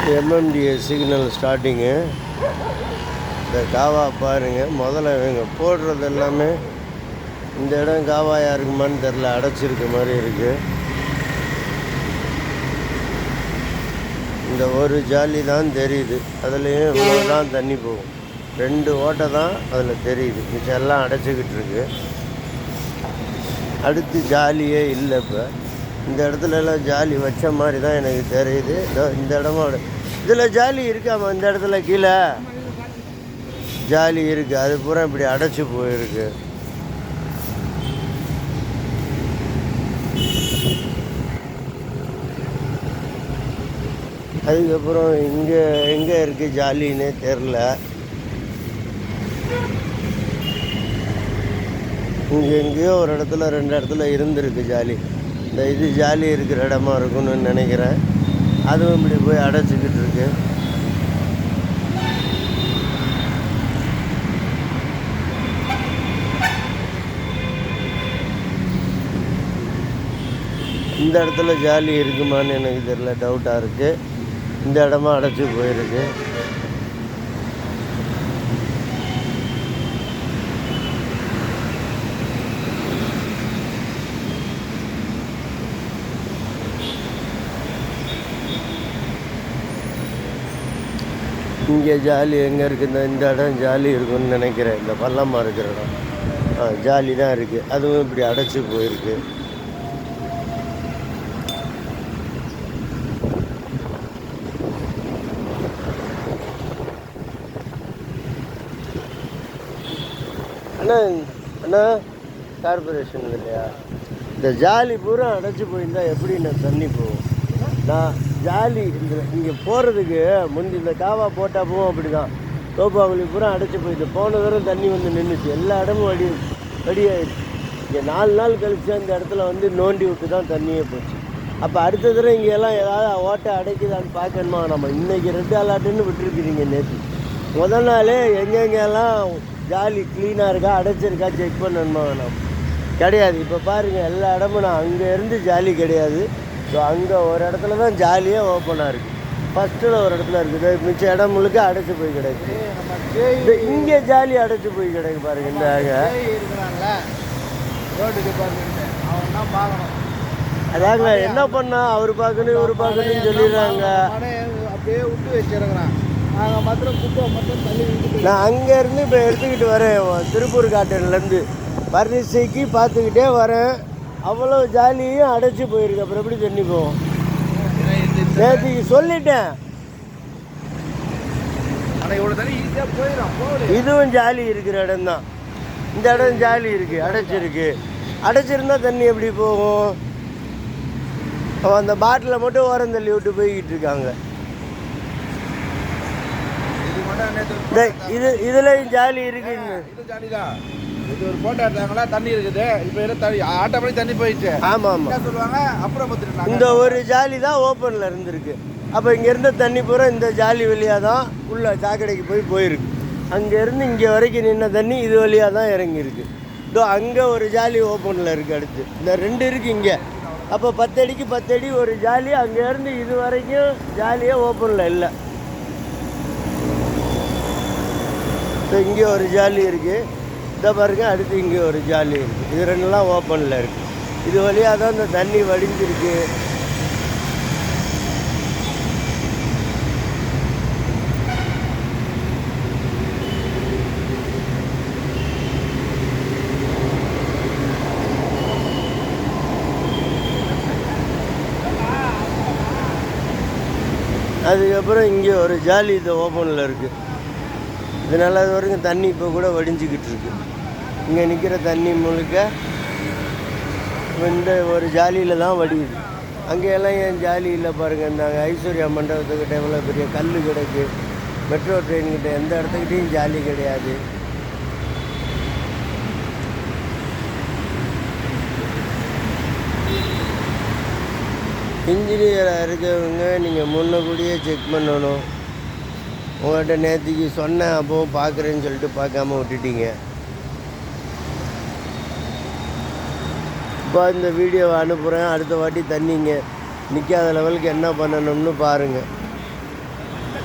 எம்எம்டிஎஸ் signal starting. இந்த காவா பாருங்கள். முதல்ல இவங்க போடுறது எல்லாமே இந்த இடம் காவாயாக இருக்குமான்னு தெரில, அடைச்சிருக்க மாதிரி இருக்குது. இந்த ஒரு ஜாலி தான் தெரியுது, அதுலேயும் இவ்வளோ தான் தண்ணி போகும். 2 ஓட்டை தான் அதில் தெரியுது, மிச்சம் எல்லாம் அடைச்சிக்கிட்டு இருக்கு. அடுத்து ஜாலியே இல்லை. இப்போ இந்த இடத்துல எல்லாம் ஜாலி வச்ச மாதிரி தான் எனக்கு தெரியுது. இந்த இடமா இதில் ஜாலி இருக்காமா? இந்த இடத்துல கீழே ஜாலி இருக்குது, அது பூரா இப்படி அடைச்சி போயிருக்கு. அதுக்கப்புறம் இங்கே எங்கே இருக்குது ஜாலின்னே தெரில. இங்கே எங்கேயோ ஒரு இடத்துல 2 இடத்துல இருந்திருக்கு ஜாலி. இந்த இது ஜாலி இருக்கிற இடமா இருக்குன்னு நினைக்கிறேன். அதுவும் இப்படி போய் அடைச்சிக்கிட்டு இருக்கு. இந்த இடத்துல ஜாலி இருக்குமான்னு எனக்கு தெரியல, டவுட்டாக இருக்குது. இந்த இடமா அடைச்சி போயிருக்கு. இங்கே ஜாலி எங்கே இருக்குது? இந்த இடம் ஜாலி இருக்குன்னு நினைக்கிறேன். இந்த பள்ளமாக இருக்கிற இடம் ஜாலி தான் இருக்குது, அதுவும் இப்படி அடைச்சி போயிருக்கு. அண்ணா அண்ணா கார்பரேஷன் இல்லையா? இந்த ஜாலி பூரா அடைச்சி போயிருந்தால் எப்படி நான் தண்ணி போகும்? நான் ஜாலி இங்கே போகிறதுக்கு முந்தி இந்த காவா போட்டப்பவும் அப்படி தான் தோப்பாங்குழி பூரா அடைச்சி போயிடுது. போன தூரம் தண்ணி வந்து நின்றுச்சு, எல்லா இடமும் வடியாயிடுச்சு. இங்கே 4 நாள் கழிச்சு அந்த இடத்துல வந்து நோண்டி விட்டு தான் தண்ணியே போச்சு. அப்போ அடுத்த தடவை இங்கே எல்லாம் ஏதாவது ஓட்டை அடைக்குதான்னு பார்க்கணுமா? நம்ம இன்றைக்கி ரெட் அலர்ட்டுன்னு விட்டுருக்குறீங்க. நேற்று முதல் நாளே எங்கெங்கெல்லாம் ஜாலி க்ளீனாக இருக்கா அடைச்சிருக்கா செக் பண்ணணுமா? வேணாம் கிடையாது. இப்போ பாருங்கள், எல்லா இடமும் நான் அங்கே இருந்து ஜாலி கிடையாது. ஸோ அங்கே ஒரு இடத்துல தான் ஜாலியாக ஓப்பனாக இருக்குது. ஃபஸ்ட்டில் ஒரு இடத்துல இருக்குது, மிச்ச இடம் முழுக்க அடைச்சி போய் கிடக்கு. இங்கே ஜாலி அடைச்சி போய் கிடக்கு பாருங்கள். இந்த அதாங்க என்ன பண்ணா அவர் பார்க்கணும் இவர் பார்க்கணும்னு சொல்லிடுறாங்க. அப்படியே விட்டு வச்சிருக்கிறான். நாங்கள் மாத்திரம் குப்பை மட்டும் தள்ளி. நான் அங்கேருந்து இப்போ எடுத்துக்கிட்டு வரேன், திருப்பூர் காட்டன்லேருந்து பர்னிசைக்கு பார்த்துக்கிட்டே வரேன். அவ்வளோ ஜாலியும் அடைச்சி போயிருக்கு. அப்புறம் எப்படி தண்ணி போகும்? நேற்றுக்கு சொல்லிட்டேன். இதுவும் ஜாலி இருக்கிற இடம் தான். இந்த இடம் ஜாலி இருக்குது, அடைச்சிருக்கு. அடைச்சிருந்தா தண்ணி எப்படி போகும்? அந்த பாட்டிலை மட்டும் ஓரம் தள்ளி விட்டு போய்கிட்டு இருக்காங்க. இதுலயும் ஜாலி இருக்குங்க. இது ஒரு போட்டோ எடுத்தாங்களா, தண்ணி இருக்குது. இப்போ ஆட்டோமேட்டிக் தண்ணி போயிடுச்சு. ஆமாம் ஆமாம் சொல்லுவாங்க. அப்புறம் இந்த ஒரு ஜாலி தான் ஓப்பனில் இருந்திருக்கு. அப்போ இங்கே இருந்த தண்ணி பூரா இந்த ஜாலி வழியாக தான் உள்ள சாக்கடைக்கு போயிருக்கு. அங்கேருந்து இங்கே வரைக்கும் நின்ன தண்ணி இது வழியாக தான் இறங்கியிருக்கு. இதோ அங்கே ஒரு ஜாலி ஓப்பனில் இருக்குது. அடுத்து இந்த 2 இருக்குது இங்கே. அப்போ 10 அடிக்கு 10 அடி ஒரு ஜாலி. அங்கேருந்து இது வரைக்கும் ஜாலியாக ஓப்பனில் இல்லை. ஸோ இங்கே ஒரு ஜாலி இருக்குது. இதை பாருங்க, அடுத்து இங்கே ஒரு ஜாலி இருக்குது. இது 2லாம் ஓப்பனில் இருக்குது. இது வழியாக தான் இந்த தண்ணி வடிஞ்சிருக்கு. அதுக்கப்புறம் இங்கே ஒரு ஜாலி இது ஓப்பனில் இருக்குது. இதனால் அது வரைக்கும் தண்ணி இப்போ கூட வடிஞ்சிக்கிட்டு இருக்கு. இங்கே நிற்கிற தண்ணி முழுக்க இந்த ஒரு ஜாலியில் தான் வடியுது. அங்கேயெல்லாம் ஏன் ஜாலி இல்லை பாருங்கள். இந்த ஐஸ்வர்யா மண்டபத்துக்கிட்ட எவ்வளோ பெரிய கல் கிடக்கு. மெட்ரோ ட்ரெயின்கிட்ட எந்த இடத்துக்கிட்டையும் ஜாலி கிடையாது. இன்ஜினியராக இருக்கவங்க நீங்கள் முன்னக்கூடியே செக் பண்ணணும். உங்கள்கிட்ட நேற்றுக்கு சொன்னேன், அப்போவும் பார்க்குறேன்னு சொல்லிட்டு பார்க்காம விட்டுட்டீங்க. இப்போ இந்த வீடியோவை அனுப்புகிறேன். அடுத்த வாட்டி தண்ணிங்க நிற்காத லெவலுக்கு என்ன பண்ணணும்னு பாருங்கள்.